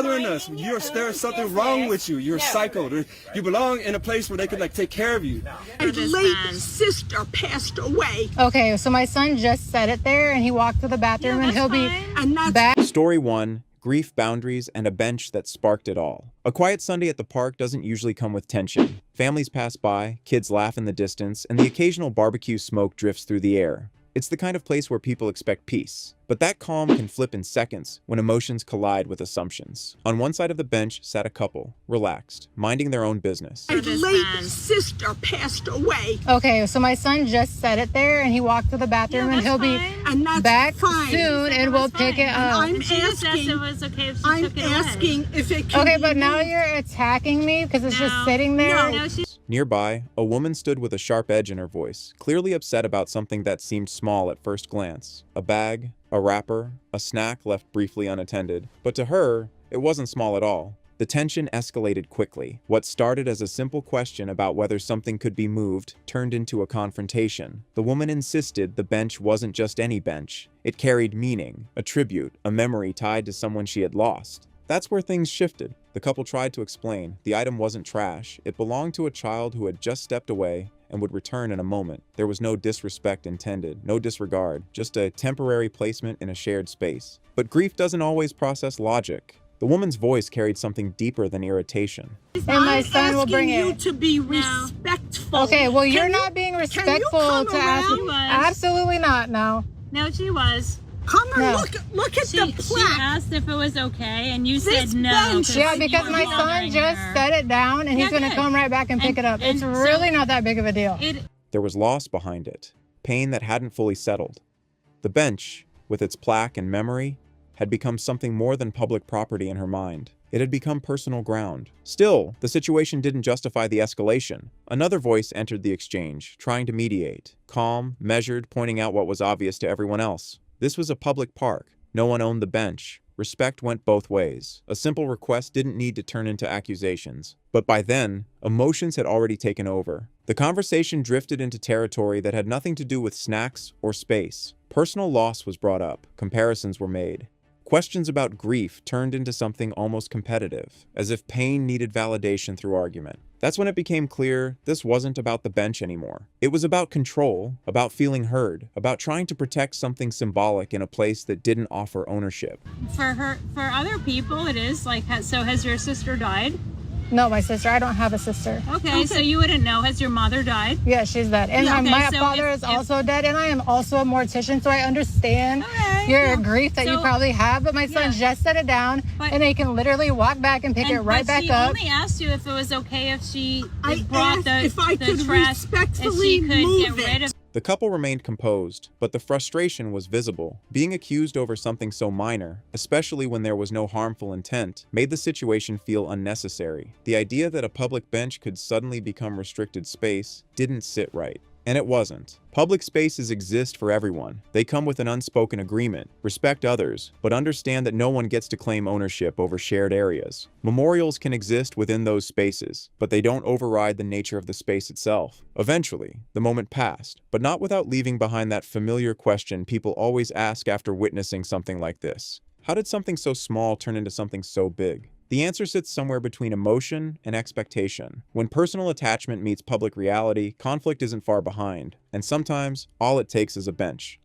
bothering us. There's something wrong with you. You're psycho. You belong in a place where they can like take care of you. My late sister passed away. Okay, so my son just said it there, and he walked to the bathroom, and he'll be back. Story 1. Grief, boundaries, and a bench that sparked it all. A quiet Sunday at the park doesn't usually come with tension. Families pass by, kids laugh in the distance, and the occasional barbecue smoke drifts through the air. It's the kind of place where people expect peace. But that calm can flip in seconds when emotions collide with assumptions. On one side of the bench sat a couple, relaxed, minding their own business. My late sister passed away. Okay, so my son just said it there, and he walked to the bathroom, and he'll be back soon, and we'll pick it up. I'm asking, it was okay if she took it asking if it can Okay, be but now moved. you're attacking me because it's just sitting there. No, Nearby, a woman stood with a sharp edge in her voice, clearly upset about something that seemed small at first glance. A bag, a wrapper, a snack left briefly unattended. But to her, it wasn't small at all. The tension escalated quickly. What started as a simple question about whether something could be moved turned into a confrontation. The woman insisted the bench wasn't just any bench. It carried meaning, a tribute, a memory tied to someone she had lost. That's where things shifted. The couple tried to explain. The item wasn't trash. It belonged to a child who had just stepped away and would return in a moment. There was no disrespect intended, no disregard, just a temporary placement in a shared space. But grief doesn't always process logic. The woman's voice carried something deeper than irritation. And my son will bring you it. to be respectful. Okay, well, you're Can not being you respectful come to ask. around? Absolutely not, no. no, she was. Come and No. look at the She plaque. asked if it was okay, and you This said no. bench- Yeah, because my son just set it down, and he's Yeah, going to good. come right back and pick it up. It's and so- really not that big of a deal. There was loss behind it, pain that hadn't fully settled. The bench, with its plaque and memory, had become something more than public property in her mind. It had become personal ground. Still, the situation didn't justify the escalation. Another voice entered the exchange, trying to mediate. Calm, measured, pointing out what was obvious to everyone else. This was a public park. No one owned the bench. Respect went both ways. A simple request didn't need to turn into accusations. But by then, emotions had already taken over. The conversation drifted into territory that had nothing to do with snacks or space. Personal loss was brought up. Comparisons were made. Questions about grief turned into something almost competitive, as if pain needed validation through argument. That's when it became clear this wasn't about the bench anymore. It was about control, about feeling heard, about trying to protect something symbolic in a place that didn't offer ownership. For other people, it is like. So has your sister died? No, my sister. I don't have a sister. Okay, so you wouldn't know. Has your mother died? Yeah, she's dead. And Yeah, okay, my so father is also dead, and I am also a mortician, so I understand your grief that you So- probably have, but my son just set it down, But- and they can literally walk back and pick it right but back she up. only asked you if it was okay if she I brought asked if I the could trash, respectfully if she could move get rid it. of. The couple remained composed, but the frustration was visible. Being accused over something so minor, especially when there was no harmful intent, made the situation feel unnecessary. The idea that a public bench could suddenly become restricted space didn't sit right. And it wasn't. Public spaces exist for everyone. They come with an unspoken agreement. Respect others, but understand that no one gets to claim ownership over shared areas. Memorials can exist within those spaces, but they don't override the nature of the space itself. Eventually, the moment passed, but not without leaving behind that familiar question people always ask after witnessing something like this. How did something so small turn into something so big? The answer sits somewhere between emotion and expectation. When personal attachment meets public reality, conflict isn't far behind, and sometimes all it takes is a bench.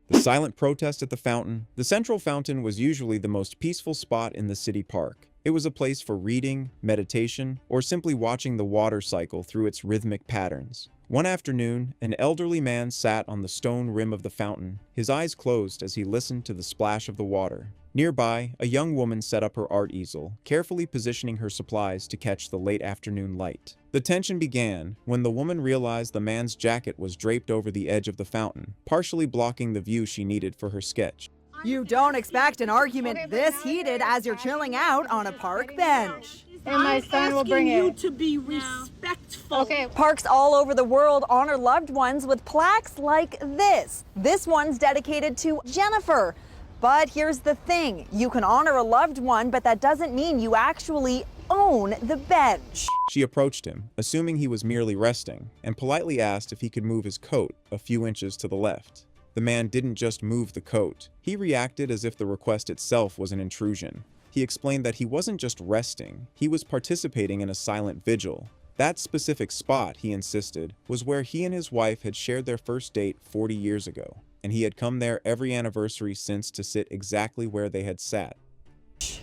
The silent protest at the fountain. The central fountain was usually the most peaceful spot in the city park. It was a place for reading, meditation, or simply watching the water cycle through its rhythmic patterns. One afternoon, an elderly man sat on the stone rim of the fountain, his eyes closed as he listened to the splash of the water. Nearby, a young woman set up her art easel, carefully positioning her supplies to catch the late afternoon light. The tension began when the woman realized the man's jacket was draped over the edge of the fountain, partially blocking the view she needed for her sketch. You don't expect an argument this heated as you're chilling out on a park bench. And my son will bring I'm asking you it. to be respectful. Okay. Parks all over the world honor loved ones with plaques like this. This one's dedicated to Jennifer. But here's the thing, you can honor a loved one, but that doesn't mean you actually own the bench. She approached him, assuming he was merely resting, and politely asked if he could move his coat a few inches to the left. The man didn't just move the coat. He reacted as if the request itself was an intrusion. He explained that he wasn't just resting, he was participating in a silent vigil. That specific spot, he insisted, was where he and his wife had shared their first date 40 years ago, and he had come there every anniversary since to sit exactly where they had sat.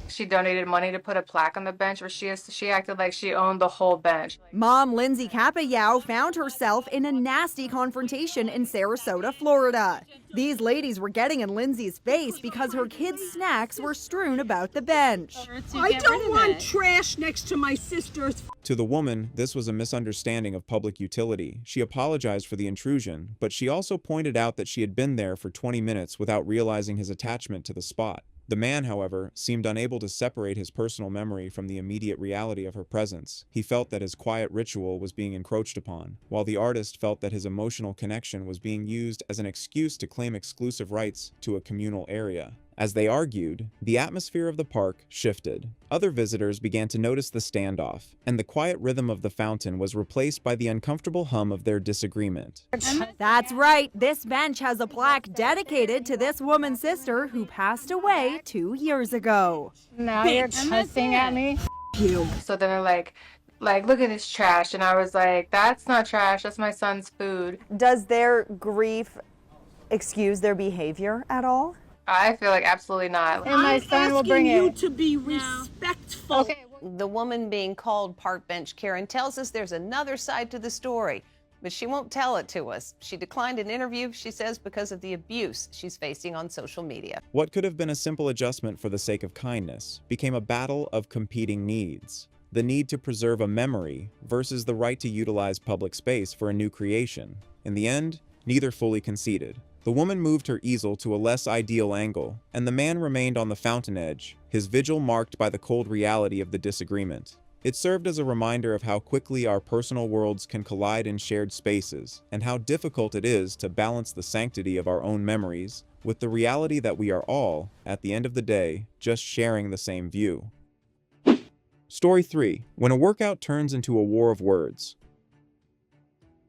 She donated money to put a plaque on the bench where she acted like she owned the whole bench. Mom Lindsay Capayao found herself in a nasty confrontation in Sarasota, Florida. These ladies were getting in Lindsay's face because her kids' snacks were strewn about the bench. I don't want trash next to my sister's. To the woman, this was a misunderstanding of public utility. She apologized for the intrusion, but she also pointed out that she had been there for 20 minutes without realizing his attachment to the spot. The man, however, seemed unable to separate his personal memory from the immediate reality of her presence. He felt that his quiet ritual was being encroached upon, while the artist felt that his emotional connection was being used as an excuse to claim exclusive rights to a communal area. As they argued, the atmosphere of the park shifted. Other visitors began to notice the standoff, and the quiet rhythm of the fountain was replaced by the uncomfortable hum of their disagreement. That's right, this bench has a plaque dedicated to this woman's sister who passed away 2 years ago. Now you're cussing at me? So then they're like, look at this trash. And I was like, that's not trash, that's my son's food. Does their grief excuse their behavior at all? I feel like absolutely not. And my son will bring you to be respectful. Okay. The woman being called park bench Karen tells us there's another side to the story, but she won't tell it to us. She declined an interview, she says, because of the abuse she's facing on social media. What could have been a simple adjustment for the sake of kindness became a battle of competing needs. The need to preserve a memory versus the right to utilize public space for a new creation. In the end, neither fully conceded. The woman moved her easel to a less ideal angle, and the man remained on the fountain edge, his vigil marked by the cold reality of the disagreement. It served as a reminder of how quickly our personal worlds can collide in shared spaces, and how difficult it is to balance the sanctity of our own memories with the reality that we are all, at the end of the day, just sharing the same view. Story 3. When a workout turns into a war of words.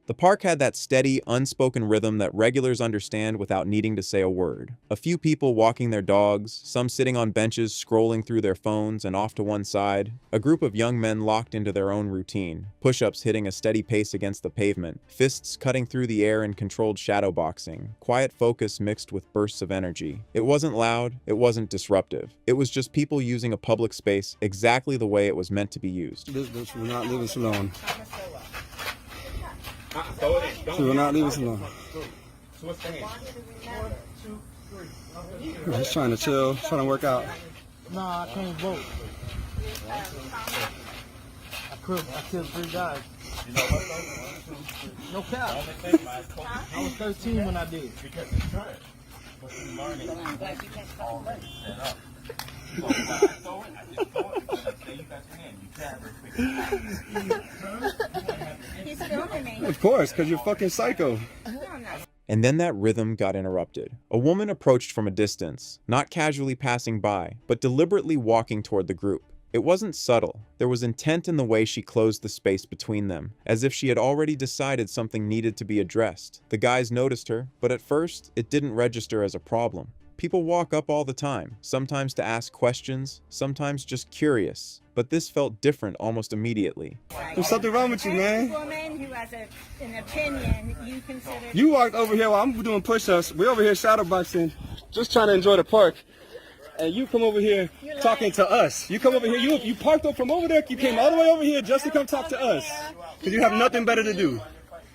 The park had that steady, unspoken rhythm that regulars understand without needing to say a word. A few people walking their dogs, some sitting on benches scrolling through their phones and off to one side, a group of young men locked into their own routine, push-ups hitting a steady pace against the pavement, fists cutting through the air in controlled shadow boxing, quiet focus mixed with bursts of energy. It wasn't loud, it wasn't disruptive. It was just people using a public space exactly the way it was meant to be used. This will not leave us alone. She will not leave us alone. He's trying to chill, trying to work out. Nah, I can't vote. I killed 3 guys. No cap. I was 13 when I did. Of course, because you're fucking psycho. And then that rhythm got interrupted. A woman approached from a distance, not casually passing by, but deliberately walking toward the group. It wasn't subtle. There was intent in the way she closed the space between them, as if she had already decided something needed to be addressed. The guys noticed her, but at first, it didn't register as a problem. People walk up all the time, sometimes to ask questions, sometimes just curious. But this felt different almost immediately. There's something wrong with you, man. Woman who has an opinion, you consider. You walked over here while I'm doing push-ups. We're over here shadow boxing, just trying to enjoy the park. And you come over here talking to us. You come over here, you parked up from over there, you came all the way over here just to come talk to us. Because you have nothing better to do.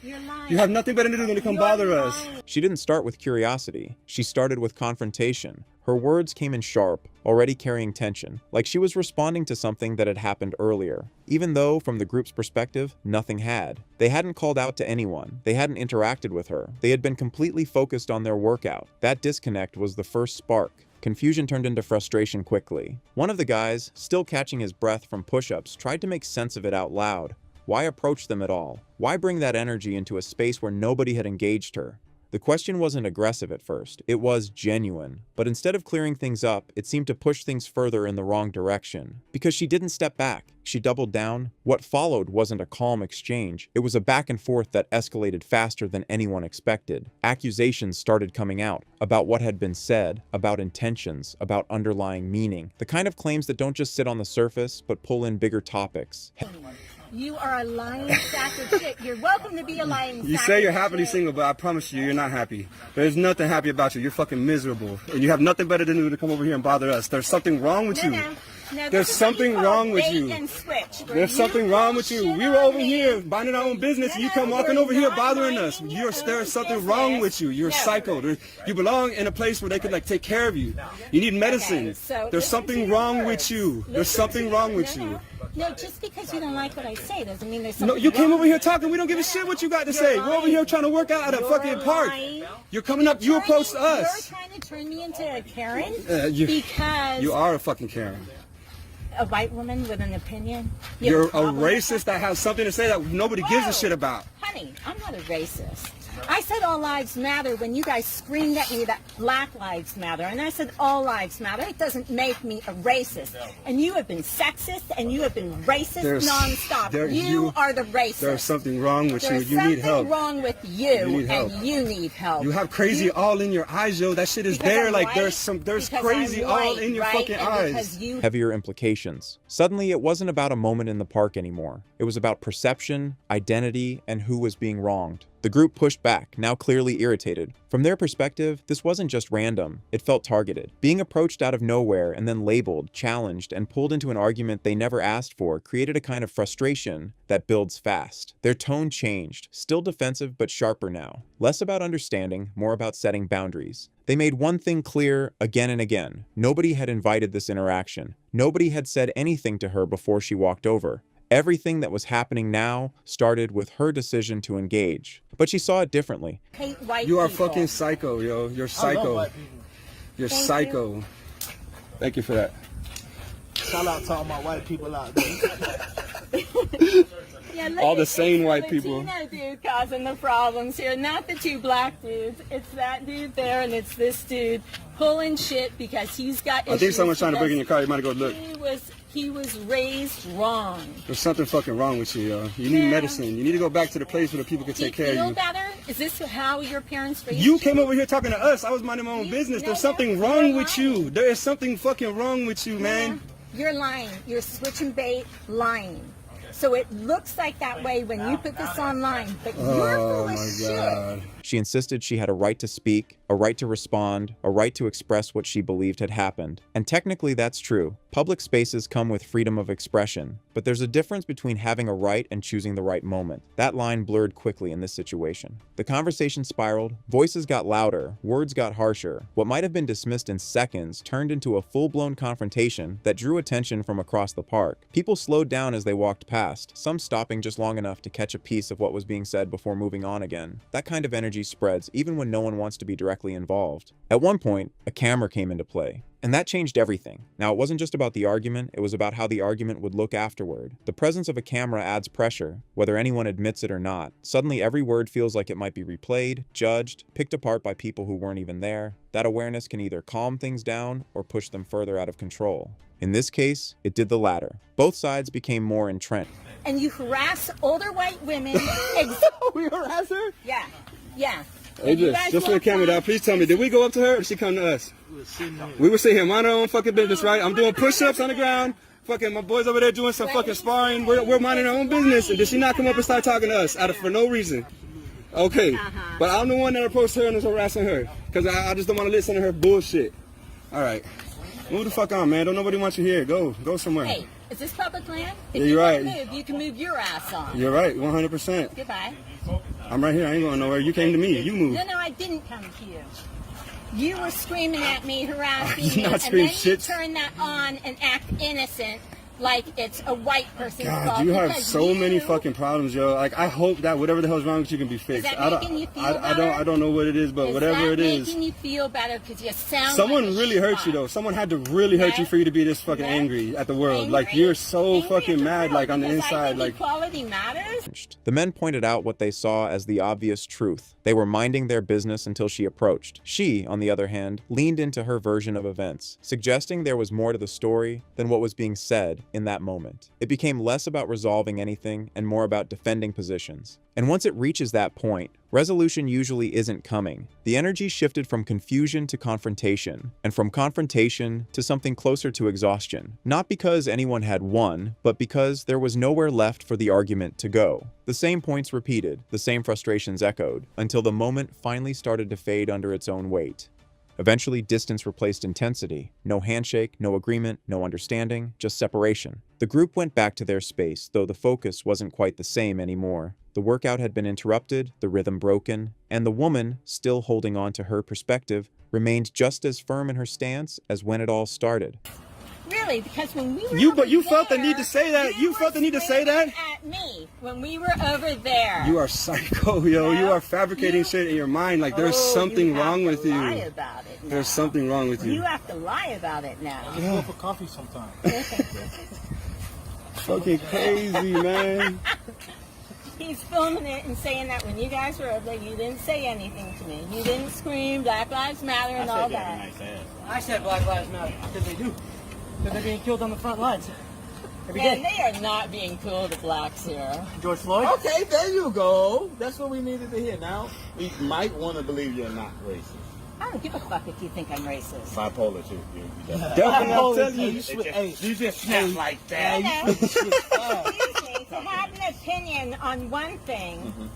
You have nothing better to do than to come bother us. She didn't start with curiosity. She started with confrontation. Her words came in sharp, already carrying tension, like she was responding to something that had happened earlier. Even though, from the group's perspective, nothing had. They hadn't called out to anyone. They hadn't interacted with her. They had been completely focused on their workout. That disconnect was the first spark. Confusion turned into frustration quickly. One of the guys, still catching his breath from push-ups, tried to make sense of it out loud. Why approach them at all? Why bring that energy into a space where nobody had engaged her? The question wasn't aggressive at first, it was genuine. But instead of clearing things up, it seemed to push things further in the wrong direction. Because she didn't step back, she doubled down. What followed wasn't a calm exchange, it was a back and forth that escalated faster than anyone expected. Accusations started coming out about what had been said, about intentions, about underlying meaning. The kind of claims that don't just sit on the surface, but pull in bigger topics. You are a lying sack of shit. You're welcome to be a lying sack of shit. You say you're happily single, but I promise you, you're not happy. There's nothing happy about you. You're fucking miserable. And you have nothing better to do to come over here and bother us. There's something wrong with you. No, There's something wrong with you. There's something wrong with you. We were over here minding our own business, and you come walking over here bothering us. There's something wrong with you. You're psycho. You belong in a place where they could like take care of you. You need medicine. There's something wrong with you. There's something wrong with you. No, just because you don't like what I say doesn't mean there's something No, you came wrong over here talking. We don't give a shit what you got to say. We're over here trying to work out at a fucking park. You're coming up. You approached us. You're trying to turn me into a Karen because you are a fucking Karen. A white woman with an opinion. You're a racist that has something to say that nobody gives a shit about. Honey, I'm not a racist. I said all lives matter when you guys screamed at me that black lives matter. And I said all lives matter. It doesn't make me a racist. And you have been sexist and you have been racist nonstop. You are the racist. There's something wrong with you. You need help. There's something wrong with you and you need help. You have crazy all in your eyes, yo. That shit is there. Like there's crazy all in your fucking eyes. Heavier implications. Suddenly, it wasn't about a moment in the park anymore. It was about perception, identity, and who was being wronged. The group pushed back, now clearly irritated. From their perspective, this wasn't just random, it felt targeted. Being approached out of nowhere and then labeled, challenged, and pulled into an argument they never asked for created a kind of frustration that builds fast. Their tone changed, still defensive but sharper now. Less about understanding, more about setting boundaries. They made one thing clear again and again. Nobody had invited this interaction. Nobody had said anything to her before she walked over. Everything that was happening now started with her decision to engage. But she saw it differently. You are fucking psycho, yo. You're psycho. You're psycho. Thank you for that. Shout out to all my white people out there. All the sane white people. Latino dude causing the problems here, not the two black dudes. It's that dude there and it's this dude pulling shit because he's got issues. I think someone's trying to break in your car. You might go look. He was raised wrong. There's something fucking wrong with you, yo. You need medicine. You need to go back to the place where the people can take care of you. Do you feel better? Is this how your parents raised you? You came over here talking to us. I was minding my own business. There's something wrong with you. There is something fucking wrong with you, man. You're lying. You're switching bait, lying. So it looks like that way when you put this online, but you're full of shit. She insisted she had a right to speak, a right to respond, a right to express what she believed had happened. And technically that's true. Public spaces come with freedom of expression, but there's a difference between having a right and choosing the right moment. That line blurred quickly in this situation. The conversation spiraled, voices got louder, words got harsher. What might have been dismissed in seconds turned into a full-blown confrontation that drew attention from across the park. People slowed down as they walked past, some stopping just long enough to catch a piece of what was being said before moving on again. That kind of energy spreads even when no one wants to be directly involved. At one point, a camera came into play. And that changed everything. Now, it wasn't just about the argument, it was about how the argument would look afterward. The presence of a camera adds pressure, whether anyone admits it or not. Suddenly, every word feels like it might be replayed, judged, picked apart by people who weren't even there. That awareness can either calm things down or push them further out of control. In this case, it did the latter. Both sides became more entrenched. And you harass older white women. We harass her? Yeah, yeah. Hey, just for the camera, dog, please tell me, did we go up to her or did she come to us? We were sitting here, mind our own fucking business, right? I'm doing push-ups on the ground. Fucking my boys over there doing some fucking sparring. We're minding our own business. And did she not come up and start talking to us for no reason? Okay. But I'm the one that approached her and was harassing her. Because I just don't want to listen to her bullshit. All right. Move the fuck on, man. Don't nobody want you here. Go somewhere. Hey, is this public land? If you're right. Move, you can move your ass on. You're right, 100%. Goodbye. I'm right here. I ain't going nowhere. You came to me. You moved. No, I didn't come to you. You were screaming at me, harassing me, and then you turn that on and act innocent like it's a white person's fault. God, you have because so many you- fucking problems, yo. Like, I hope that whatever the hell's wrong with you can be fixed. that I don't, making you feel I don't know what it is, but Is whatever that it is, making you feel better because you sound someone like a really hurt you schmuck? though. Someone had to really hurt you Okay. for you to be this fucking Okay. angry at the world. Angry? Like, you're so Angry fucking at the mad, world like on the because I inside, think like. equality matters. The men pointed out what they saw as the obvious truth. They were minding their business until she approached. She, on the other hand, leaned into her version of events, suggesting there was more to the story than what was being said in that moment. It became less about resolving anything and more about defending positions. And once it reaches that point, resolution usually isn't coming. The energy shifted from confusion to confrontation, and from confrontation to something closer to exhaustion. Not because anyone had won, but because there was nowhere left for the argument to go. The same points repeated, the same frustrations echoed, until the moment finally started to fade under its own weight. Eventually, distance replaced intensity. No handshake, no agreement, no understanding, just separation. The group went back to their space, though the focus wasn't quite the same anymore. The workout had been interrupted, the rhythm broken, and the woman, still holding on to her perspective, remained just as firm in her stance as when it all started. Really, because when we were But you over felt the there, need to say that. You felt the need to say that. At me when we were over there. You are psycho, yo. You are fabricating shit in your mind. Like, there's something wrong with you. Lie about it now. There's something wrong with You you. have to lie about it now. Let's go for coffee sometime. Fucking crazy, man. He's filming it and saying that when you guys were over there, you didn't say anything to me. You didn't scream Black Lives Matter and all that. I said Black Lives Matter because they do. Because they're being killed on the front lines. Every And day. they are not being cool to blacks here. George Floyd. Okay, there you go. That's what we needed to hear. Now, we might want to believe you're not racist. I don't give a fuck if you think I'm racist. Bipolar, too. Definitely, I'll tell you. You just snap like that. You know, excuse me, to have an opinion on one thing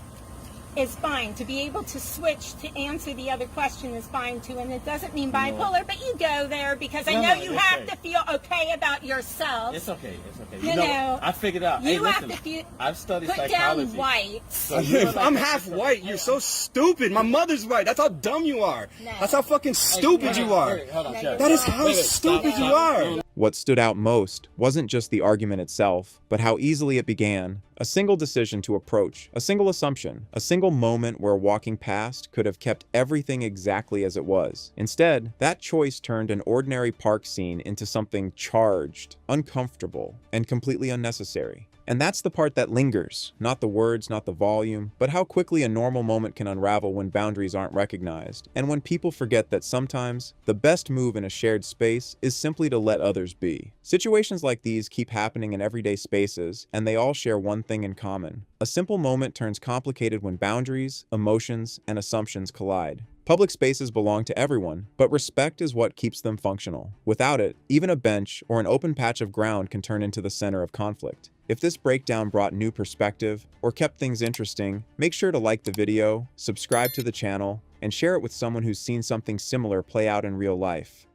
is fine. To be able to switch to answer the other question is fine too, and it doesn't mean bipolar, but you go there because I know you it's have okay. to feel okay about yourself. It's okay. It's okay. You know, I figured out. You Hey, have listen, to feel. I've studied Put psychology. down white. So you were like I'm that. half white. You're so stupid. My mother's white. That's how dumb you are. No. That's how fucking stupid you are. Wait, hold on, No, Sheriff. That is how Wait, stupid stop, you stop. are. What stood out most wasn't just the argument itself, but how easily it began. A single decision to approach, a single assumption, a single moment where walking past could have kept everything exactly as it was. Instead, that choice turned an ordinary park scene into something charged, uncomfortable, and completely unnecessary. And that's the part that lingers, not the words, not the volume, but how quickly a normal moment can unravel when boundaries aren't recognized, and when people forget that sometimes the best move in a shared space is simply to let others be. Situations like these keep happening in everyday spaces, and they all share one thing in common. A simple moment turns complicated when boundaries, emotions, and assumptions collide. Public spaces belong to everyone, but respect is what keeps them functional. Without it, even a bench or an open patch of ground can turn into the center of conflict. If this breakdown brought new perspective or kept things interesting, make sure to like the video, subscribe to the channel, and share it with someone who's seen something similar play out in real life.